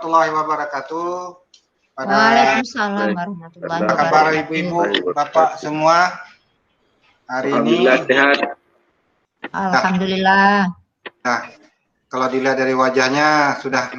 Warahmatullahi wabarakatuh. Waalaikumsalam warahmatullahi Apa kabar wabarakatuh. ibu-ibu, bapak semua hari ini? Sehat. Alhamdulillah. Nah, kalau dilihat dari wajahnya sudah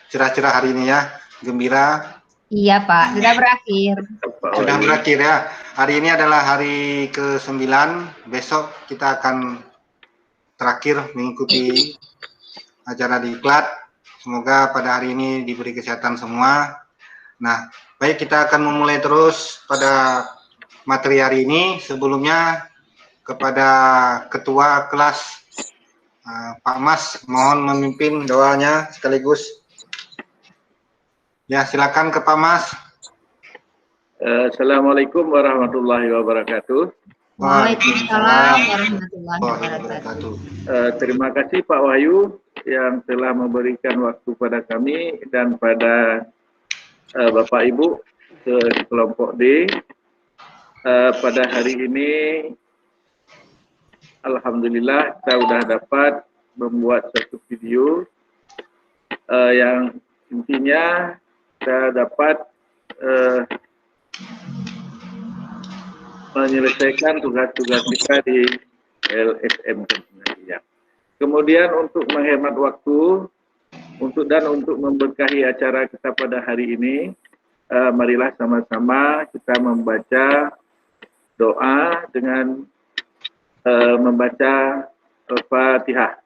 cerah-cerah hari ini ya, gembira. Iya Pak, sudah berakhir. Sudah berakhir ya. Hari ini adalah hari ke-9. Besok kita akan terakhir mengikuti acara diklat. Semoga pada hari ini diberi kesehatan semua. Nah, baik, kita akan memulai terus pada materi hari ini. Sebelumnya kepada ketua kelas Pak Mas, mohon memimpin doanya sekaligus. Ya, silakan ke Pak Mas. Assalamualaikum warahmatullahi wabarakatuh. Waalaikumsalam warahmatullahi wabarakatuh. Terima kasih Pak Wahyu yang telah memberikan waktu pada kami dan pada Bapak Ibu ke kelompok D. Pada hari ini alhamdulillah kita sudah dapat membuat satu video yang intinya kita dapat menyelesaikan tugas-tugas kita di LSM. Kemudian untuk menghemat waktu untuk memberkahi acara kita pada hari ini, marilah sama-sama kita membaca doa dengan membaca Al-Fatihah.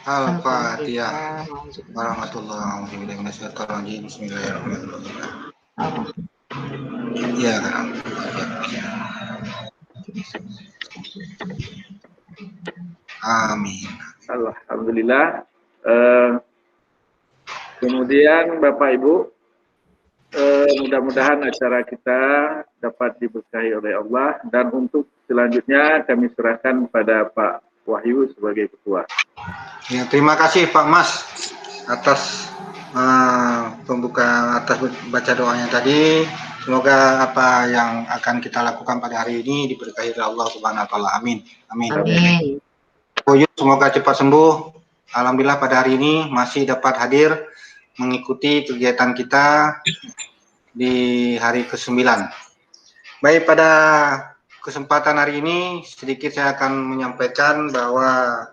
Al-Fatihah. Warahmatullahi wabarakatuh. Bismillahirrahmanirrahim. Ya, amin. Alhamdulillah. Kemudian Bapak Ibu, mudah-mudahan acara kita dapat diberkahi oleh Allah, dan untuk selanjutnya kami serahkan pada Pak Wahyu sebagai ketua. Ya, terima kasih Pak Mas atas atas baca doanya tadi. Semoga apa yang akan kita lakukan pada hari ini diberkahi oleh Allah Subhanahu wa taala. Amin. Amin. Amin. Semoga cepat sembuh. Alhamdulillah pada hari ini masih dapat hadir mengikuti kegiatan kita di hari ke-9. Baik, pada kesempatan hari ini sedikit saya akan menyampaikan bahwa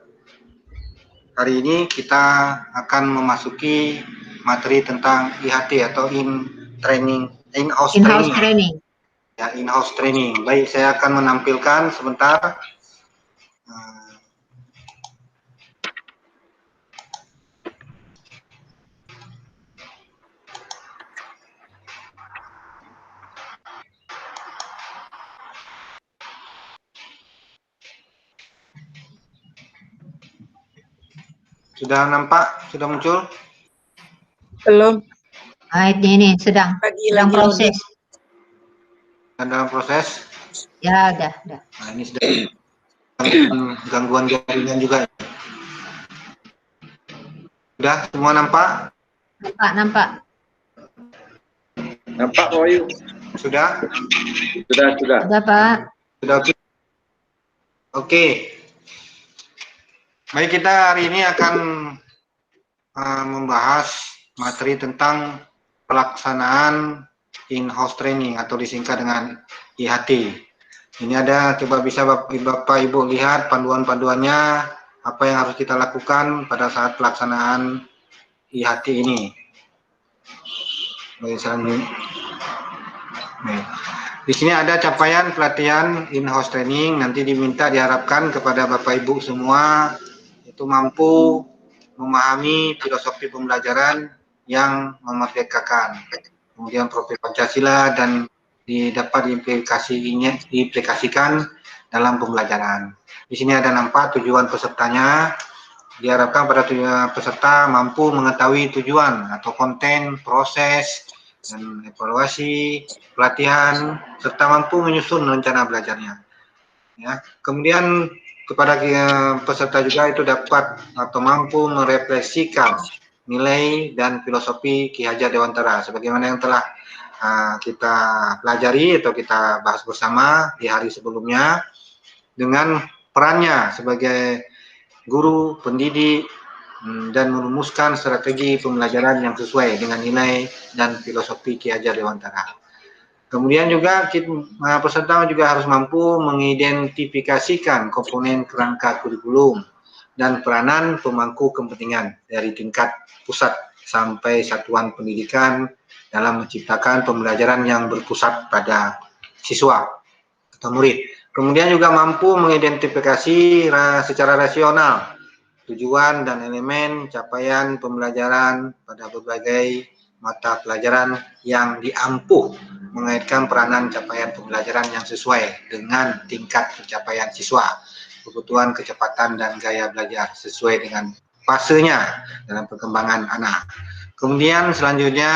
hari ini kita akan memasuki materi tentang IHT atau in-house training. Ya, in-house training. Baik, saya akan menampilkan sebentar. Sudah nampak? Sudah muncul? Belum. Ini sedang proses. Dalam proses? Ya, udah. Nah, ini sudah gangguan jaringan juga. Sudah semua nampak? Nampak. Nampak Pak Wahyu? Sudah? Sudah. Sudah Pak. Sudah. Oke. Baik, kita hari ini akan membahas materi tentang pelaksanaan in-house training atau disingkat dengan IHT. Ini ada, coba bisa Bapak Ibu lihat panduan-panduannya, apa yang harus kita lakukan pada saat pelaksanaan IHT ini. Baik, di sini ada capaian pelatihan in-house training. Nanti diharapkan kepada Bapak Ibu semua itu mampu memahami filosofi pembelajaran yang memerdekakan, kemudian profil Pancasila, dan dapat diaplikasikan dalam pembelajaran. Di sini ada nampak tujuan pesertanya. Diharapkan pada peserta mampu mengetahui tujuan atau konten, proses, dan evaluasi pelatihan, serta mampu menyusun rencana belajarnya. Ya, kemudian kepada peserta juga itu dapat atau mampu merefleksikan nilai dan filosofi Ki Hajar Dewantara sebagaimana yang telah kita pelajari atau kita bahas bersama di hari sebelumnya, dengan perannya sebagai guru, pendidik, dan merumuskan strategi pembelajaran yang sesuai dengan nilai dan filosofi Ki Hajar Dewantara. Kemudian juga peserta juga harus mampu mengidentifikasikan komponen kerangka kurikulum dan peranan pemangku kepentingan dari tingkat pusat sampai satuan pendidikan dalam menciptakan pembelajaran yang berpusat pada siswa atau murid. Kemudian juga mampu mengidentifikasi secara rasional tujuan dan elemen capaian pembelajaran pada berbagai mata pelajaran yang diampuh mengaitkan peranan capaian pembelajaran yang sesuai dengan tingkat pencapaian siswa, kebutuhan kecepatan dan gaya belajar sesuai dengan fasenya dalam perkembangan anak. Kemudian selanjutnya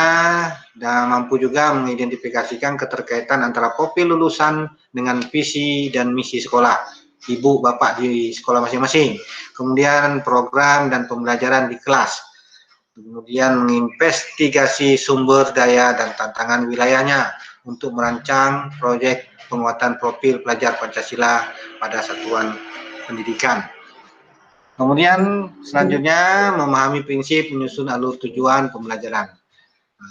mampu juga mengidentifikasikan keterkaitan antara profil lulusan dengan visi dan misi sekolah ibu bapak di sekolah masing-masing, kemudian program dan pembelajaran di kelas, kemudian menginvestigasi sumber daya dan tantangan wilayahnya untuk merancang proyek penguatan profil pelajar Pancasila pada satuan pendidikan. Kemudian selanjutnya memahami prinsip menyusun alur tujuan pembelajaran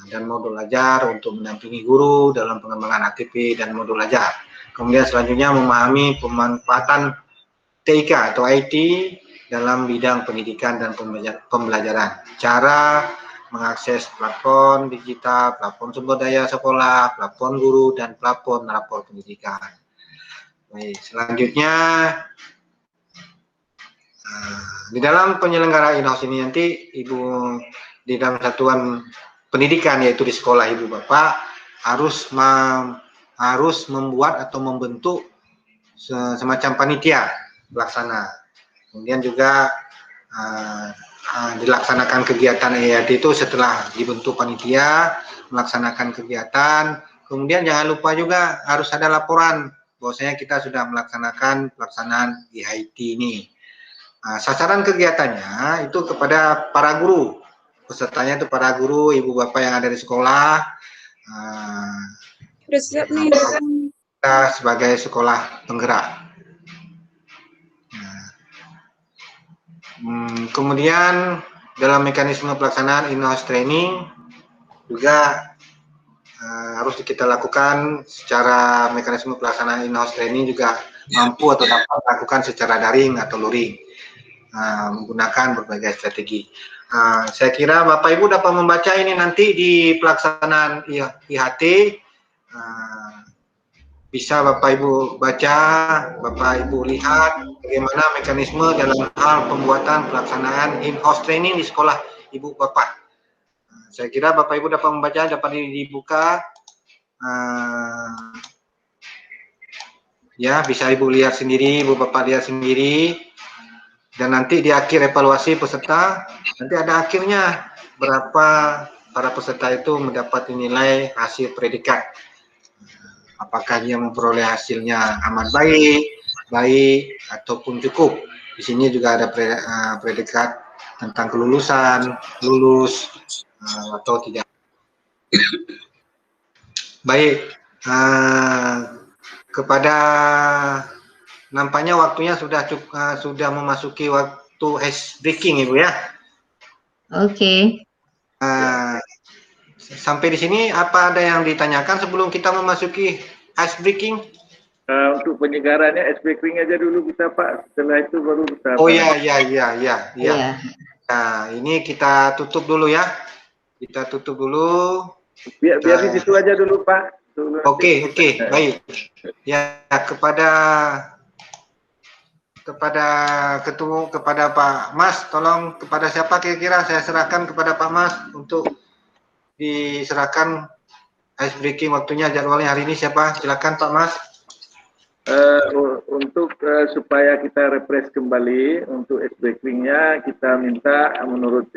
dan modul ajar untuk mendampingi guru dalam pengembangan aktivitas dan modul ajar. Kemudian selanjutnya memahami pemanfaatan TIK atau IT dalam bidang pendidikan dan pembelajaran. Cara mengakses platform digital, platform sumber daya sekolah, platform guru, dan platform rapor pendidikan. Baik, selanjutnya di dalam penyelenggara in-house ini nanti Ibu di dalam satuan pendidikan yaitu di sekolah Ibu Bapak harus membuat atau membentuk semacam panitia pelaksana. Kemudian juga dilaksanakan kegiatan EAD itu setelah dibentuk panitia, melaksanakan kegiatan. Kemudian jangan lupa juga harus ada laporan bahwasanya kita sudah melaksanakan pelaksanaan IHT ini. Sasaran kegiatannya itu kepada para guru, pesertanya itu para guru, ibu bapak yang ada di sekolah, kita sebagai sekolah penggerak. Kemudian dalam mekanisme pelaksanaan in-house training juga harus kita lakukan secara mekanisme pelaksanaan in-house training juga mampu atau dapat dilakukan secara daring atau luring. Menggunakan berbagai strategi. Saya kira Bapak Ibu dapat membaca ini nanti di pelaksanaan IHT. Bisa Bapak Ibu baca, Bapak Ibu lihat bagaimana mekanisme dalam hal pembuatan pelaksanaan in-house training di sekolah Ibu Bapak. Saya kira Bapak Ibu dapat membaca, dapat dibuka. Ya, bisa Ibu lihat sendiri, Ibu Bapak lihat sendiri. Dan nanti di akhir evaluasi peserta, nanti ada akhirnya berapa para peserta itu mendapat nilai hasil predikat. Apakah dia memperoleh hasilnya amat baik, ataupun cukup. Di sini juga ada predikat tentang kelulusan, lulus, atau tidak. Baik, kepada nampaknya waktunya sudah memasuki waktu ice breaking, Ibu ya. Oke. Sampai di sini apa ada yang ditanyakan sebelum kita memasuki ice breaking? Untuk penyegarannya ice breaking aja dulu kita Pak. Setelah itu baru kita. Oh iya. Nah, ini kita tutup dulu ya. Kita tutup dulu. Biar di situ aja dulu Pak. Oke, baik. Ya, kepada Pak Mas, tolong kepada siapa kira-kira saya serahkan kepada Pak Mas untuk diserahkan ice breaking waktunya, jadwalnya hari ini siapa? Silakan Pak Mas. Untuk supaya kita refresh kembali untuk ice breakingnya kita minta menurut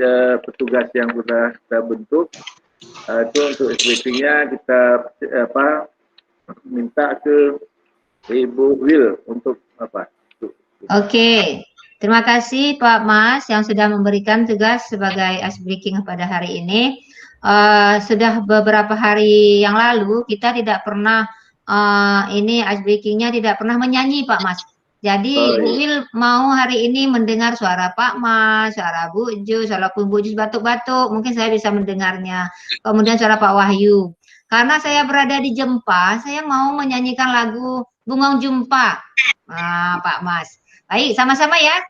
petugas yang sudah kita bentuk itu untuk ice breakingnya kita minta ke Ibu Will untuk apa? Oke, terima kasih Pak Mas yang sudah memberikan tugas sebagai ice breaking pada hari ini. Sudah beberapa hari yang lalu kita tidak pernah ini ice breakingnya tidak pernah menyanyi Pak Mas. Jadi Bu Wil mau hari ini mendengar suara Pak Mas, suara Bu Jus, walaupun Bu Jus batuk-batuk, mungkin saya bisa mendengarnya. Kemudian suara Pak Wahyu. Karena saya berada di Jempa, saya mau menyanyikan lagu Bungong Jumpa. Nah, Pak Mas. Baik, sama-sama ya.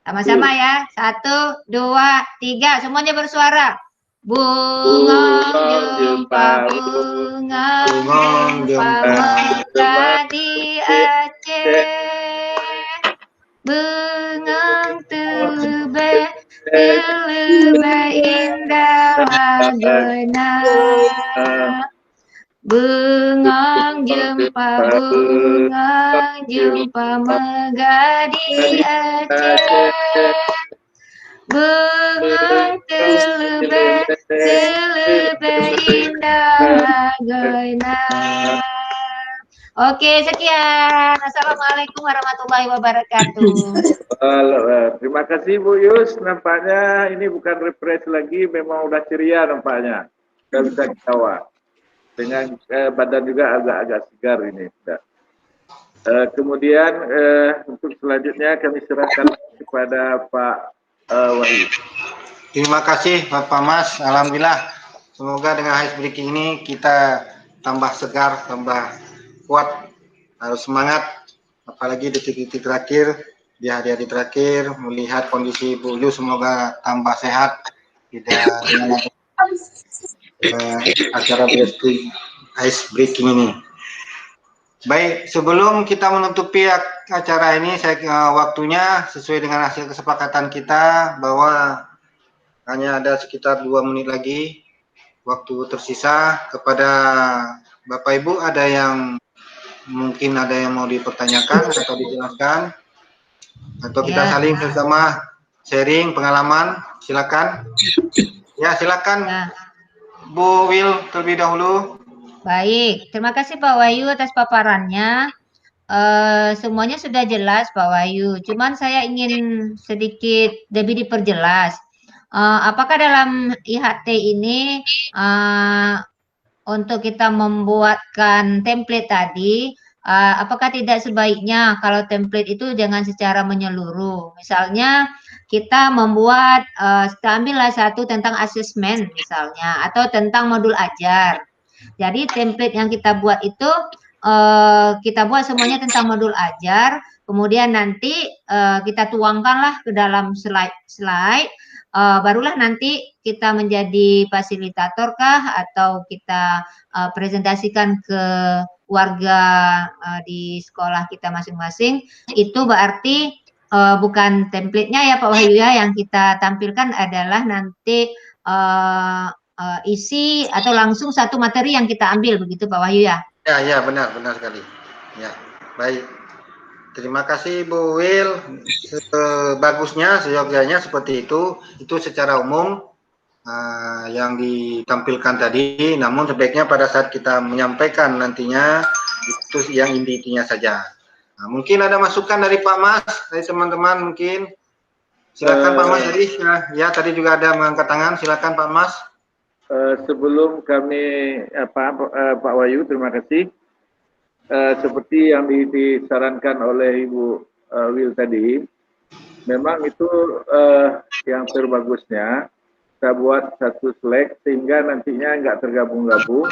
Sama-sama ya. 1, 2, 3. Semuanya bersuara. Bungong jumpa, bungong jumpa di Aceh. Bengong telebe indah lagona. Bengong jumpa megah di Aceh. Bengong telebe indah lagona. Oke, sekian. Assalamualaikum warahmatullahi wabarakatuh. Terima kasih Bu Yus. Nampaknya ini bukan refresh lagi, memang udah ceria nampaknya. Sudah bisa ketawa. Dengan badan juga agak-agak segar ini. Kemudian untuk selanjutnya kami serahkan kepada Pak Wahyu. Terima kasih Bapak Mas. Alhamdulillah. Semoga dengan ice breaking ini kita tambah segar, tambah kuat, harus semangat, apalagi detik-detik terakhir, di hari-hari terakhir, melihat kondisi Bu Yu semoga tambah sehat, tidak dengan acara ice breaking ini. Baik, sebelum kita menutupi acara ini, waktunya sesuai dengan hasil kesepakatan kita bahwa hanya ada sekitar 2 menit lagi waktu tersisa. Kepada Bapak Ibu ada yang mungkin ada yang mau dipertanyakan atau dijelaskan, atau kita saling bersama sharing pengalaman, silakan. Ya, silakan Bu Wil terlebih dahulu. Baik, terima kasih Pak Wahyu atas paparannya. Semuanya sudah jelas Pak Wahyu, cuman saya ingin sedikit lebih diperjelas. Apakah dalam IHT ini untuk kita membuatkan template tadi, apakah tidak sebaiknya kalau template itu jangan secara menyeluruh? Misalnya kita membuat, kita ambillah satu tentang asesmen misalnya, atau tentang modul ajar. Jadi template yang kita buat itu, kita buat semuanya tentang modul ajar, kemudian nanti kita tuangkanlah ke dalam slide, barulah nanti kita menjadi fasilitator kah atau kita presentasikan ke warga di sekolah kita masing-masing. Itu berarti bukan template-nya ya Pak Wahyu ya, yang kita tampilkan adalah nanti isi atau langsung satu materi yang kita ambil, begitu Pak Wahyu ya? Ya, benar sekali. Ya, baik. Terima kasih Bu Wil. Bagusnya, seyogyanya seperti itu secara umum yang ditampilkan tadi. Namun sebaiknya pada saat kita menyampaikan nantinya itu yang intinya saja. Nah, mungkin ada masukan dari Pak Mas, dari teman-teman mungkin. Silakan Pak Mas tadi. Ya, tadi juga ada mengangkat tangan. Silakan Pak Mas. Sebelum kami Pak Wahyu, terima kasih. Seperti yang disarankan oleh Ibu Wil tadi, memang itu yang terbagusnya kita buat satu slide sehingga nantinya nggak tergabung-gabung,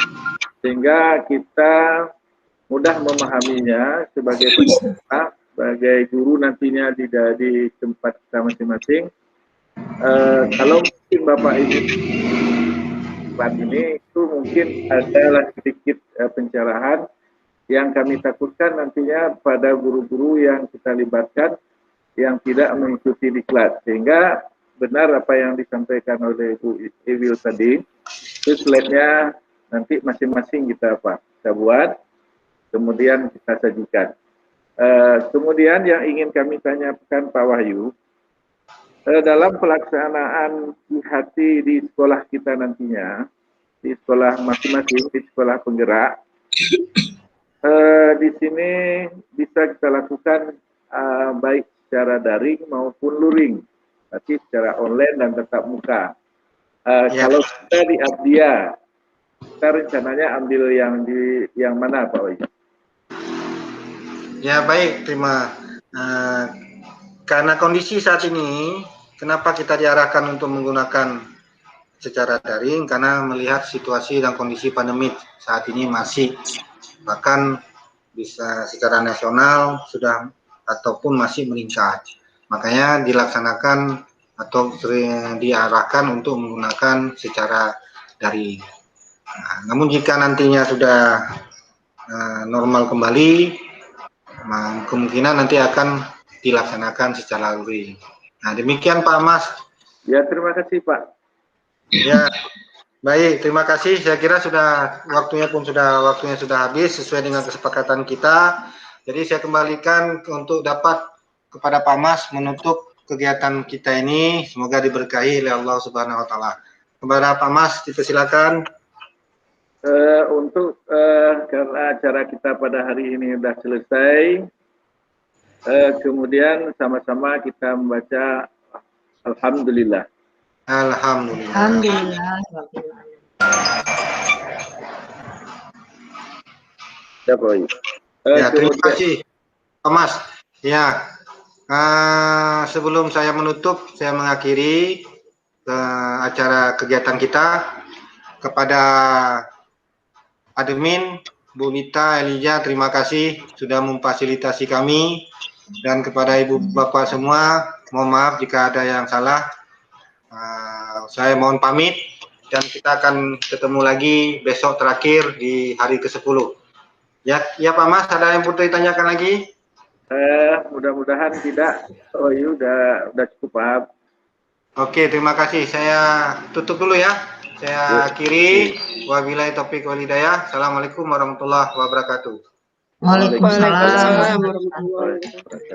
sehingga kita mudah memahaminya sebagai peserta, sebagai guru nantinya di tempat kita masing-masing. Kalau mungkin Bapak Ibu ini itu mungkin adalah sedikit pencerahan yang kami takutkan nantinya pada guru-guru yang kita libatkan yang tidak mengikuti diklat, sehingga benar apa yang disampaikan oleh Bu Wil tadi, itu slide-nya nanti masing-masing kita buat, kemudian kita sajikan. Kemudian yang ingin kami tanyakan Pak Wahyu, dalam pelaksanaan IHT di sekolah kita nantinya, di sekolah masing-masing, di sekolah penggerak, di sini bisa kita lakukan baik secara daring maupun luring, tapi secara online dan tatap muka. Kalau kita di Abdia, kita rencananya ambil yang mana Pak Wahyu? Ya baik, terima Karena kondisi saat ini, kenapa kita diarahkan untuk menggunakan secara daring? Karena melihat situasi dan kondisi pandemi saat ini masih, bahkan bisa secara nasional sudah ataupun masih meningkat. Makanya dilaksanakan atau diarahkan untuk menggunakan secara daring. Namun jika nantinya sudah normal kembali, kemungkinan nanti akan dilaksanakan secara daring. Nah, demikian Pak Mas. Ya, terima kasih Pak. Ya, baik, terima kasih. Saya kira waktunya sudah habis sesuai dengan kesepakatan kita. Jadi saya kembalikan untuk dapat kepada Pak Mas menutup kegiatan kita ini. Semoga diberkahi oleh Allah Subhanahu Wa Taala. Kepada Pak Mas, dipersilakan. Karena acara kita pada hari ini sudah selesai, kemudian sama-sama kita membaca Alhamdulillah. Alhamdulillah. Alhamdulillah. Ya, Pak. Ya, terima kasih Pak Mas. Ya, sebelum saya menutup, saya mengakhiri acara kegiatan kita kepada admin Bu Mita Elijah, terima kasih sudah memfasilitasi kami, dan kepada ibu bapak semua, mohon maaf jika ada yang salah. Saya mohon pamit, dan kita akan ketemu lagi besok terakhir di hari ke-10. Ya Pak Mas, ada yang perlu ditanyakan lagi? Mudah-mudahan tidak. Oh iya, udah cukup paham. Oke, terima kasih. Saya tutup dulu ya. Saya akhiri. Wabillahi taufiq wal hidayah. Assalamualaikum warahmatullahi wabarakatuh. Waalaikumsalam. Waalaikumsalam warahmatullahi wabarakatuh.